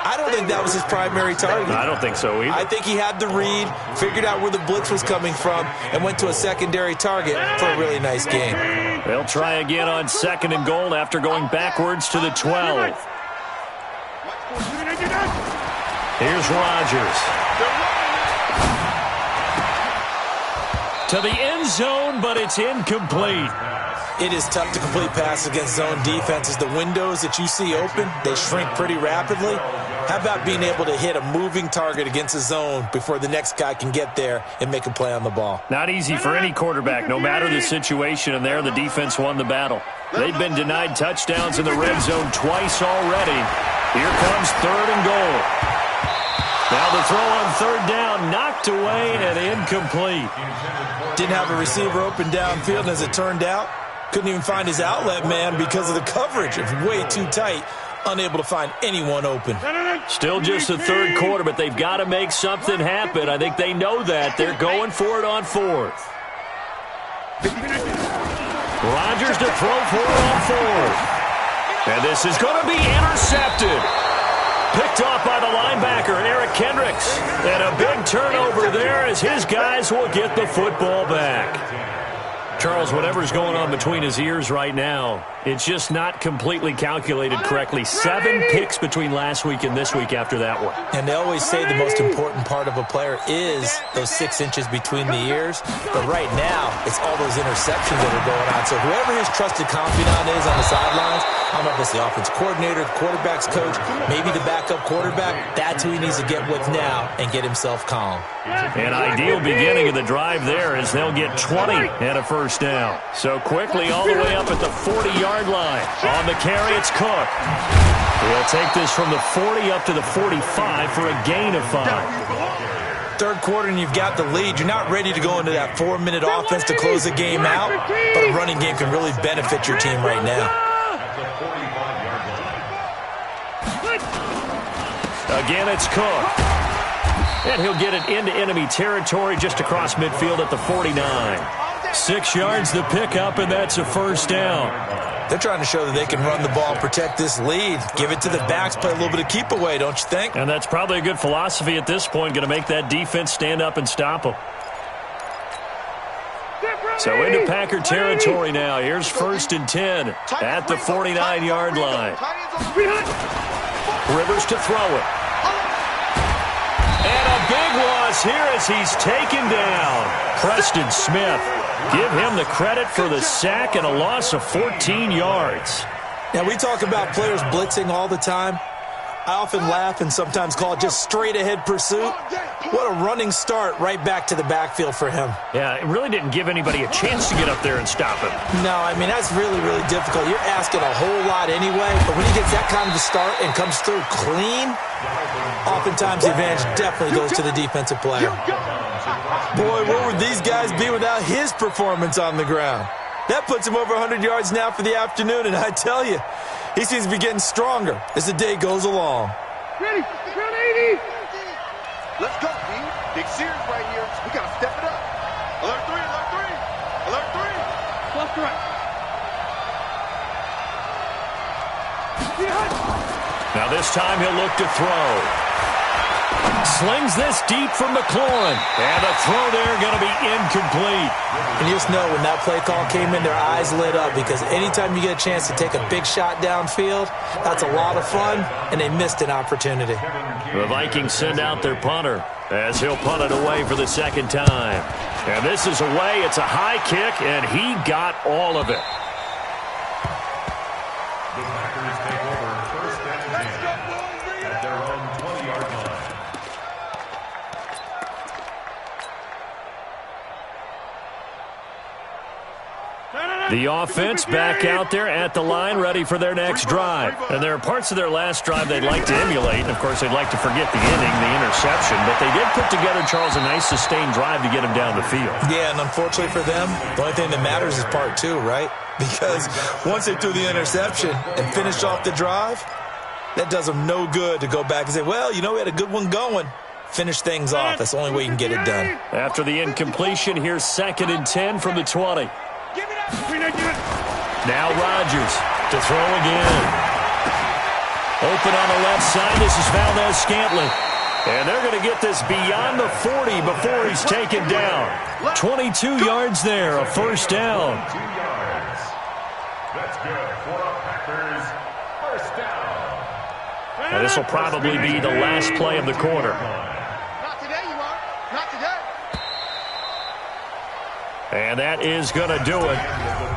I don't think that was his primary target. I don't think so either. I think he had the read, figured out where the blitz was coming from, and went to a secondary target for a really nice game. They'll try again on 2nd and goal after going backwards to the 12. Here's Rodgers. To the end zone, but it's incomplete. It is tough to complete passes against zone defenses. The windows that you see open, they shrink pretty rapidly. How about being able to hit a moving target against a zone before the next guy can get there and make a play on the ball? Not easy for any quarterback, no matter the situation, and there the defense won the battle. They've been denied touchdowns in the red zone twice already. Here comes 3rd and goal. Now the throw on 3rd down, knocked away and incomplete. Didn't have a receiver open downfield, and as it turned out, couldn't even find his outlet man because of the coverage. It's way too tight, unable to find anyone open. Still just the 3rd quarter, but they've got to make something happen. I think they know that. They're going for it on 4th. Rodgers to throw for it on 4th. And this is going to be intercepted. Picked off by the linebacker, Eric Kendricks. And a big turnover there as his guys will get the football back. Charles, whatever's going on between his ears right now, it's just not completely calculated correctly. 7 picks between last week and this week after that one. And they always say the most important part of a player is those 6 inches between the ears. But right now, it's all those interceptions that are going on. So whoever his trusted confidant is on the sidelines, I don't know if it's the offense coordinator, the quarterback's coach, maybe the backup quarterback, that's who he needs to get with now and get himself calm. An ideal beginning of the drive there as they'll get 20 and a first down. So quickly all the way up at the 40-yard line. On the carry, it's Cook. He'll take this from the 40 up to the 45 for a gain of 5. 3rd quarter and you've got the lead. You're not ready to go into that 4-minute offense to close the game out, but a running game can really benefit your team right now. Again, it's Cook. And he'll get it into enemy territory just across midfield at the 49. 6 yards the pickup, and that's a first down. They're trying to show that they can run the ball and protect this lead. Give it to the backs, play a little bit of keep away, don't you think? And that's probably a good philosophy at this point, going to make that defense stand up and stop them. So into Packer territory now. Here's 1st and 10 at the 49-yard line. Rivers to throw it. And a big loss here as he's taken down. Preston Smith. Give him the credit for the sack and a loss of 14 yards. Now, we talk about players blitzing all the time. I often laugh and sometimes call it just straight-ahead pursuit. What a running start right back to the backfield for him. Yeah, it really didn't give anybody a chance to get up there and stop him. No, I mean, that's really, really difficult. You're asking a whole lot anyway, but when he gets that kind of a start and comes through clean, oftentimes the advantage definitely goes to the defensive player. Boy, where would these guys be without his performance on the ground? That puts him over 100 yards now for the afternoon, and I tell you, he seems to be getting stronger as the day goes along. Ready, round 80. Let's go, B. Big series right here. We got to step it up. Alert 3, alert 3. Alert 3. Left, right. Now this time he'll look to throw. Slings this deep from McLaurin. And the throw there going to be incomplete. And you just know when that play call came in, their eyes lit up because anytime you get a chance to take a big shot downfield, that's a lot of fun, and they missed an opportunity. The Vikings send out their punter as he'll punt it away for the 2nd time. And this is away. It's a high kick, and he got all of it. The Packers take over 1st and 10 at their own 20-yard line. The offense back out there at the line, ready for their next drive. And there are parts of their last drive they'd like to emulate. And, of course, they'd like to forget the inning, the interception. But they did put together, Charles, a nice sustained drive to get him down the field. Yeah, and unfortunately for them, the only thing that matters is part 2, right? Because once they threw the interception and finished off the drive, that does them no good to go back and say, well, you know, we had a good one going. Finish things off. That's the only way you can get it done. After the incompletion, here's 2nd and 10 from the 20. Now Rodgers to throw again. Open on the left side. This is Valdez-Scantling. And they're going to get this beyond the 40 before he's taken down. 22 yards there, a first down. 2 yards. That's good for a Packers first down. Now, this will probably be the last play of the quarter. Not today, you are. Not today. And that is going to do it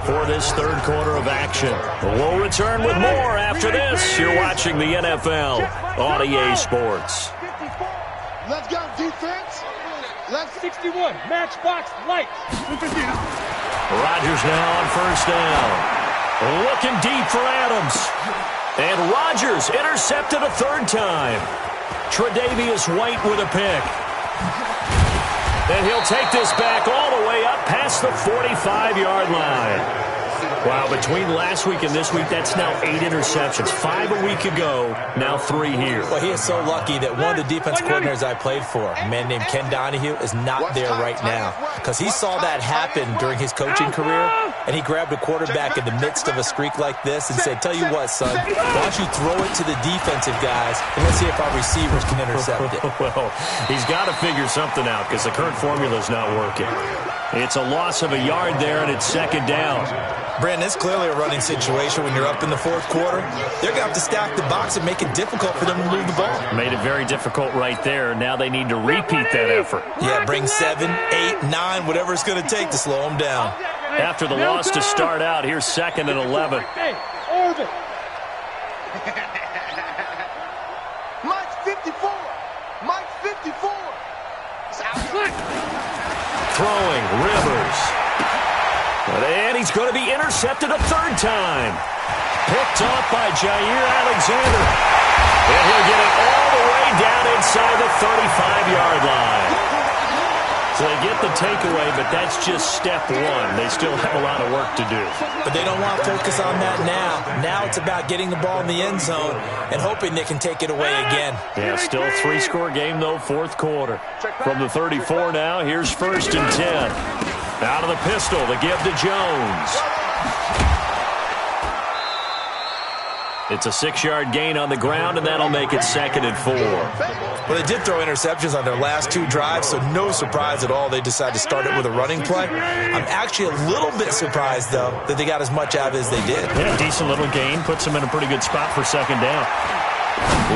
for this third quarter of action. We'll return with more after this. You're watching the NFL on EA Sports. Let's go, defense. Let's 61, matchbox lights. Rodgers now on first down. Looking deep for Adams. And Rodgers intercepted a third time. Tre'Davious White with a pick. And he'll take this back all the way up past the 45-yard line. Wow, between last week and this week, that's now 8 interceptions. 5 a week ago, now 3 here. Well, he is so lucky that one of the defense coordinators I played for, a man named Ken Donahue, is not there right now. Because he saw that happen during his coaching career, and he grabbed a quarterback in the midst of a streak like this and said, tell you what, son, why don't you throw it to the defensive guys, and let's see if our receivers can intercept it. Well, he's got to figure something out because the current formula is not working. It's a loss of a yard there, and it's second down. Brandon, it's clearly a running situation when you're up in the fourth quarter. They're going to have to stack the box and make it difficult for them to move the ball. Made it very difficult right there. Now they need to repeat that effort. Yeah, bring 7, 8, 9, whatever it's going to take to slow them down. After the loss to start out, here's 2nd and 11. Hey, Orbit. Mike's 54. Mike's 54. Throwing, Rivers. And he's going to be intercepted a third time. Picked off by Jair Alexander. And he'll get it all the way down inside the 35-yard line. So they get the takeaway, but that's just step one. They still have a lot of work to do. But they don't want to focus on that now. Now it's about getting the ball in the end zone and hoping they can take it away again. Yeah, still a 3-score game, though, fourth quarter. From the 34 now, here's 1st and 10. Out of the pistol, the give to Jones. It's a 6-yard gain on the ground, and that'll make it 2nd and 4. Well, they did throw interceptions on their last 2 drives, so no surprise at all they decided to start it with a running play. I'm actually a little bit surprised, though, that they got as much out of it as they did. Yeah, decent little gain. Puts them in a pretty good spot for 2nd down.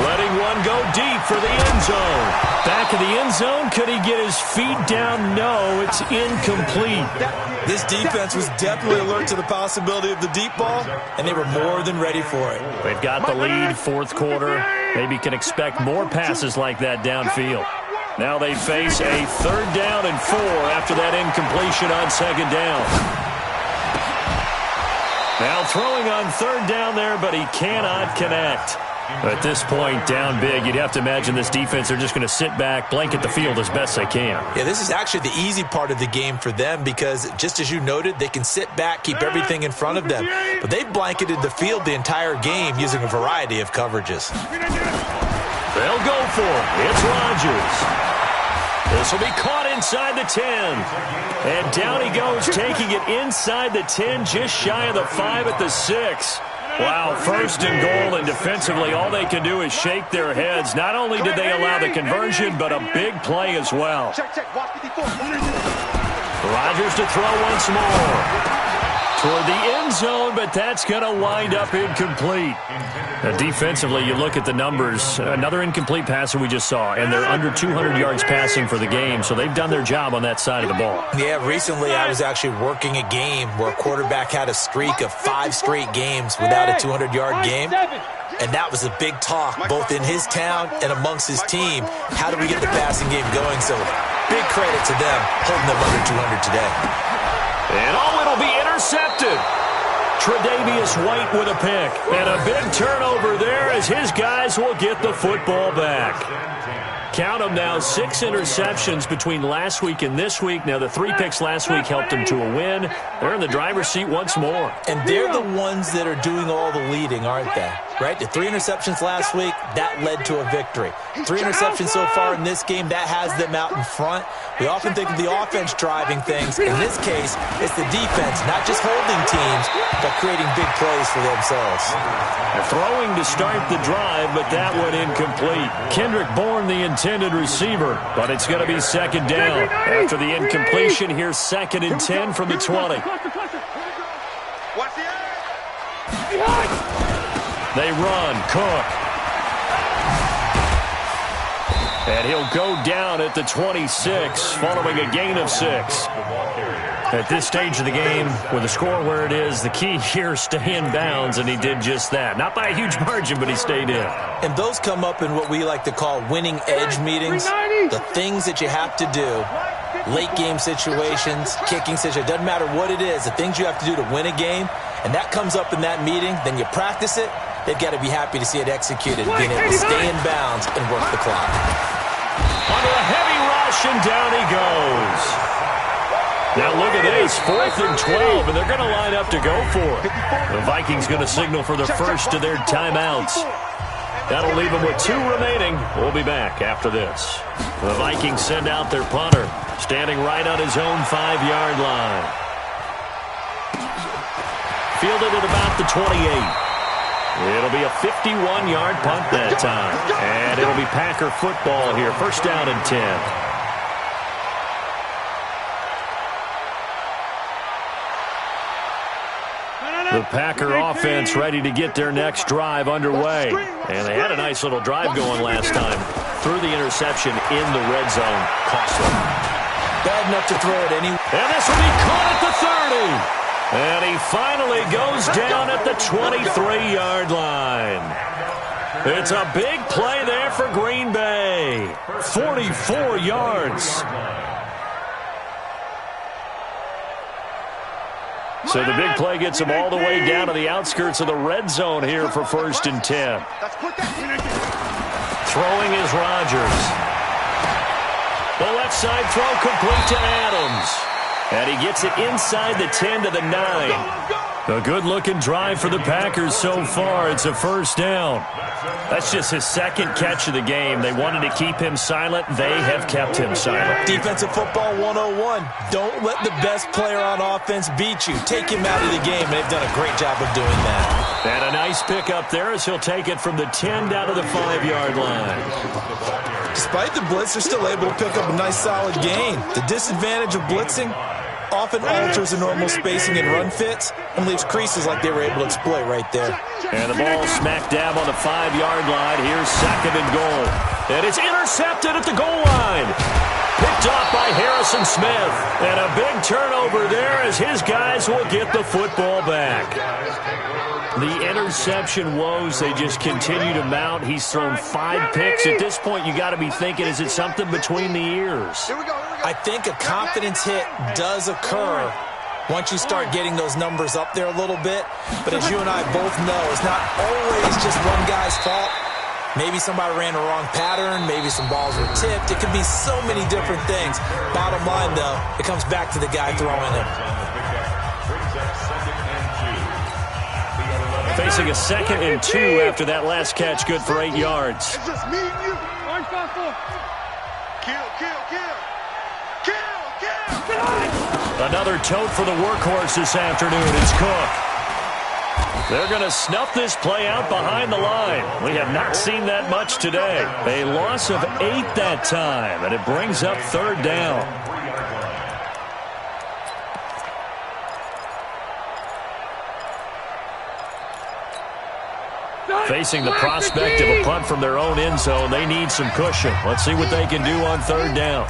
Letting one go deep for the end zone. Back of the end zone. Could he get his feet down? No, it's incomplete. This defense was definitely alert to the possibility of the deep ball, and they were more than ready for it. They've got the lead, fourth quarter. Maybe can expect more passes like that downfield. Now they face a 3rd down and 4 after that incompletion on 2nd down. Now throwing on 3rd down there, but he cannot connect. At this point, down big, you'd have to imagine this defense are just going to sit back, blanket the field as best they can. Yeah, this is actually the easy part of the game for them because, just as you noted, they can sit back, keep everything in front of them. But they've blanketed the field the entire game using a variety of coverages. They'll go for it. It's Rodgers. This will be caught inside the 10. And down he goes, taking it inside the 10, just shy of the 5 at the 6. Wow, 1st and goal, and defensively all they can do is shake their heads. Not only did they allow the conversion, but a big play as well. Rodgers to throw once more. Toward the end zone, but that's going to wind up incomplete. Now, defensively, you look at the numbers. Another incomplete passer we just saw, and they're under 200 yards passing for the game, so they've done their job on that side of the ball. Yeah, recently I was actually working a game where a quarterback had a streak of 5 straight games without a 200-yard game, and that was a big talk both in his town and amongst his team. How do we get the passing game going? So big credit to them holding them under 200 today. And it'll be intercepted. Tre'Davious White with a pick. And a big turnover there as his guys will get the football back. Count them now, 6 interceptions between last week and this week. Now, the 3 picks last week helped them to a win. They're in the driver's seat once more. And they're the ones that are doing all the leading, aren't they? right? The 3 interceptions last week, that led to a victory. 3 interceptions so far in this game, that has them out in front. We often think of the offense driving things. In this case, it's the defense, not just holding teams, but creating big plays for themselves. Throwing to start the drive, but that one incomplete. Kendrick Bourne, the intended receiver, but it's going to be second down. After the incompletion, here's 2nd and 10 from the 20. They run. Cook. And he'll go down at the 26, following a gain of 6. At this stage of the game, with the score where it is, the key here is stay in bounds, and he did just that. Not by a huge margin, but he stayed in. And those come up in what we like to call winning edge meetings. The things that you have to do, late game situations, kicking situations, doesn't matter what it is, the things you have to do to win a game, and that comes up in that meeting, then you practice it, they've got to be happy to see it executed, being able to stay in bounds and work the clock. Under a heavy rush, and down he goes. Now look at this, 4th and 12, and they're going to line up to go for it. The Vikings going to signal for the first of their timeouts. That'll leave them with 2 remaining. We'll be back after this. The Vikings send out their punter, standing right on his own 5-yard line. Fielded at about the 28. It'll be a 51-yard punt that time. And it'll be Packer football here. 1st down and 10. The Packer offense ready to get their next drive underway. And they had a nice little drive going last time. Threw the interception in the red zone. Costly. Bad enough to throw it anyway. And this will be caught at the 30. And he finally goes down at the 23-yard line. It's a big play there for Green Bay. 44 yards. So the big play gets him all the way down to the outskirts of the red zone here for 1st and 10. Throwing is Rodgers. The left side throw complete to Adams. And he gets it inside the 10 to the 9. A good-looking drive for the Packers so far. It's a 1st down. That's just his 2nd catch of the game. They wanted to keep him silent. They have kept him silent. Defensive football 101. Don't let the best player on offense beat you. Take him out of the game. They've done a great job of doing that. And a nice pick up there as he'll take it from the 10 down to the 5-yard line. Despite the blitz, they're still able to pick up a nice, solid gain. The disadvantage of blitzing often alters the normal spacing and run fits and leaves creases like they were able to exploit right there. And the ball smack dab on the 5-yard line. Here's 2nd and goal. And it's intercepted at the goal line. Picked off by Harrison Smith. And a big turnover there as his guys will get the football back. The interception woes, they just continue to mount. He's thrown 5 picks. At this point, you got to be thinking, is it something between the ears? I think a confidence hit does occur once you start getting those numbers up there a little bit. But as you and I both know, it's not always just one guy's fault. Maybe somebody ran a wrong pattern. Maybe some balls were tipped. It could be so many different things. Bottom line, though, it comes back to the guy throwing it. Facing a 2nd and 2 after that last catch, good for 8 yards. It's just me and you. Kill, kill, kill. Kill, kill. Another tote for the workhorse this afternoon. It's Cook. They're going to snuff this play out behind the line. We have not seen that much today. A loss of 8 that time, and it brings up 3rd down. Facing the prospect of a punt from their own end zone, they need some cushion. Let's see what they can do on 3rd down.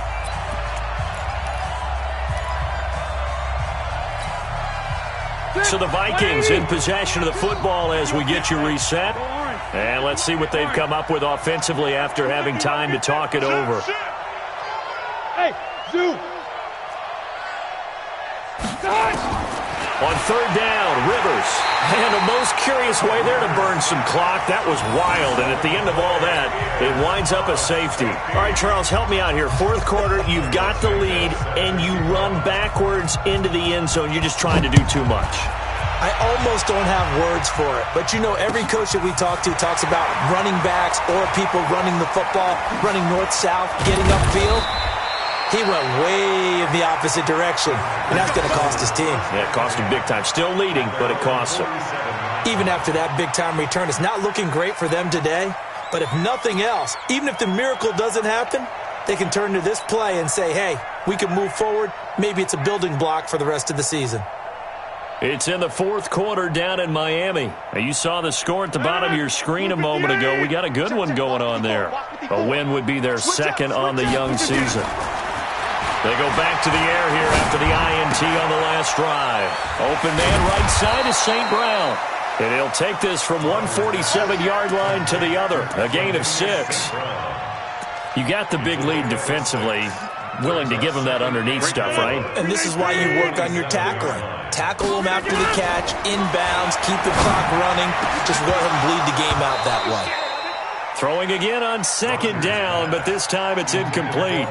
So the Vikings in possession of the football as we get you reset. And let's see what they've come up with offensively after having time to talk it over. Hey, Zoo. On 3rd down, Rivers. And a most curious way there to burn some clock. That was wild, and at the end of all that, it winds up a safety. All right, Charles, help me out here. 4th quarter, you've got the lead, and you run backwards into the end zone. You're just trying to do too much. I almost don't have words for it. But, you know, every coach that we talk to talks about running backs or people running the football, running north-south, getting upfield. He went way in the opposite direction, and that's going to cost his team. Yeah, it cost him big time. Still leading, but it costs him. Even after that big-time return, it's not looking great for them today. But if nothing else, even if the miracle doesn't happen, they can turn to this play and say, hey, we can move forward. Maybe it's a building block for the rest of the season. It's in the fourth quarter down in Miami. Now, you saw the score at the bottom of your screen a moment ago. We got a good one going on there. A win would be their second on the young season. They go back to the air here after the INT on the last drive. Open man right side is St. Brown. And he'll take this from 147-yard line to the other. A gain of 6. You got the big lead defensively. Willing to give him that underneath stuff, right? And this is why you work on your tackling. Tackle them after the catch, inbounds, keep the clock running. Just go ahead and bleed the game out that way. Throwing again on second down, but this time it's incomplete.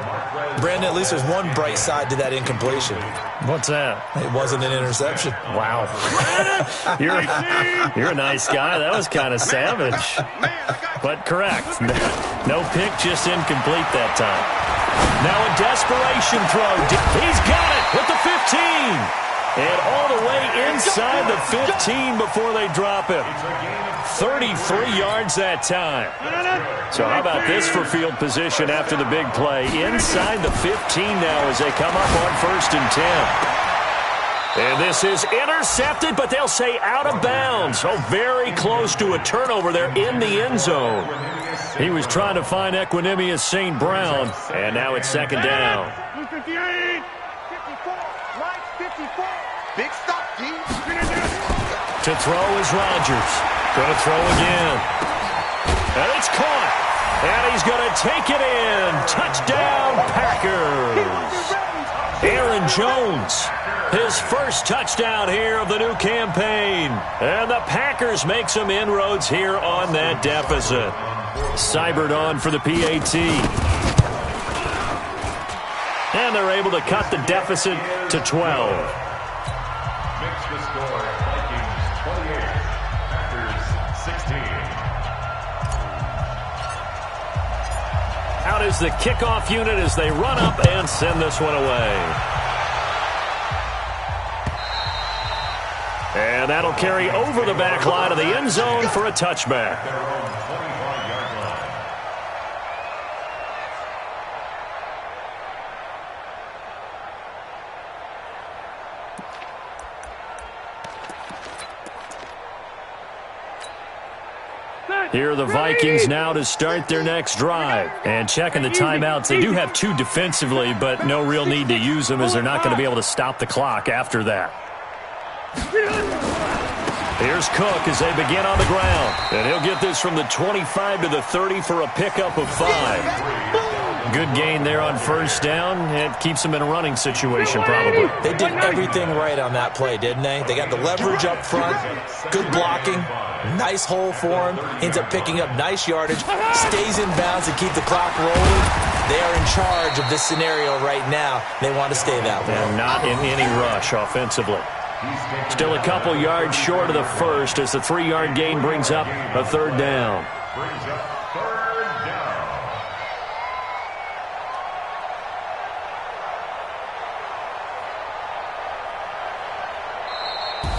Brandon, at least there's one bright side to that incompletion. What's that? It wasn't an interception. Wow. You're a nice guy. That was kind of savage. But correct. No pick, just incomplete that time. Now a desperation throw. He's got it with the 15. And all the way inside the 15 before they drop him. 33 yards that time. So how about this for field position after the big play? Inside the 15 now as they come up on 1st and 10. And this is intercepted, but they'll say out of bounds. Oh, very close to a turnover there in the end zone. He was trying to find Equanimous St. Brown, and now it's second down. 58, 54, right 54. Big stop, G. To throw is Rodgers. Going to throw again. And it's caught. And he's going to take it in. Touchdown, Packers. Aaron Jones. His first touchdown here of the new campaign. And the Packers make some inroads here on that deficit. Seibert on for the PAT. And they're able to cut the deficit to 12. Makes the score Vikings 28, Packers 16. Out is the kickoff unit as they run up and send this one away. And that'll carry over the back line of the end zone for a touchback. Here are the Vikings now to start their next drive. And checking the timeouts, they do have 2 defensively, but no real need to use them as they're not going to be able to stop the clock after that. Here's Cook as they begin on the ground. And he'll get this from the 25 to the 30 for a pickup of 5. Good gain there on first down. It keeps them in a running situation probably. They did everything right on that play, didn't they? They got the leverage up front, good blocking, nice hole for him, ends up picking up nice yardage, stays in bounds to keep the clock rolling. They are in charge of this scenario right now. They want to stay that way. And not in any rush offensively. Still a couple yards short of the first as the 3-yard gain brings up a third down.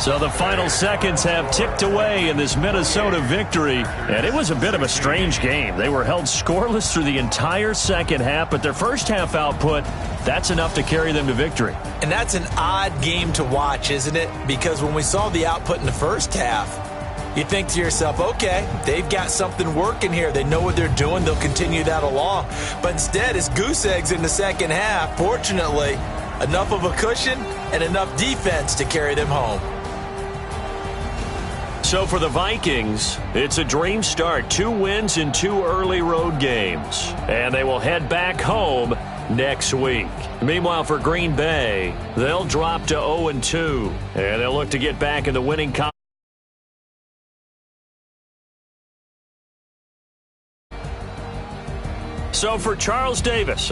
So the final seconds have ticked away in this Minnesota victory, and it was a bit of a strange game. They were held scoreless through the entire second half, but their first half output, that's enough to carry them to victory. And that's an odd game to watch, isn't it? Because when we saw the output in the first half, you think to yourself, okay, they've got something working here. They know what they're doing. They'll continue that along. But instead, it's goose eggs in the second half. Fortunately, enough of a cushion and enough defense to carry them home. So for the Vikings, it's a dream start. 2 wins in 2 early road games. And they will head back home next week. Meanwhile, for Green Bay, they'll drop to 0-2. And they'll look to get back in the winning column. So for Charles Davis,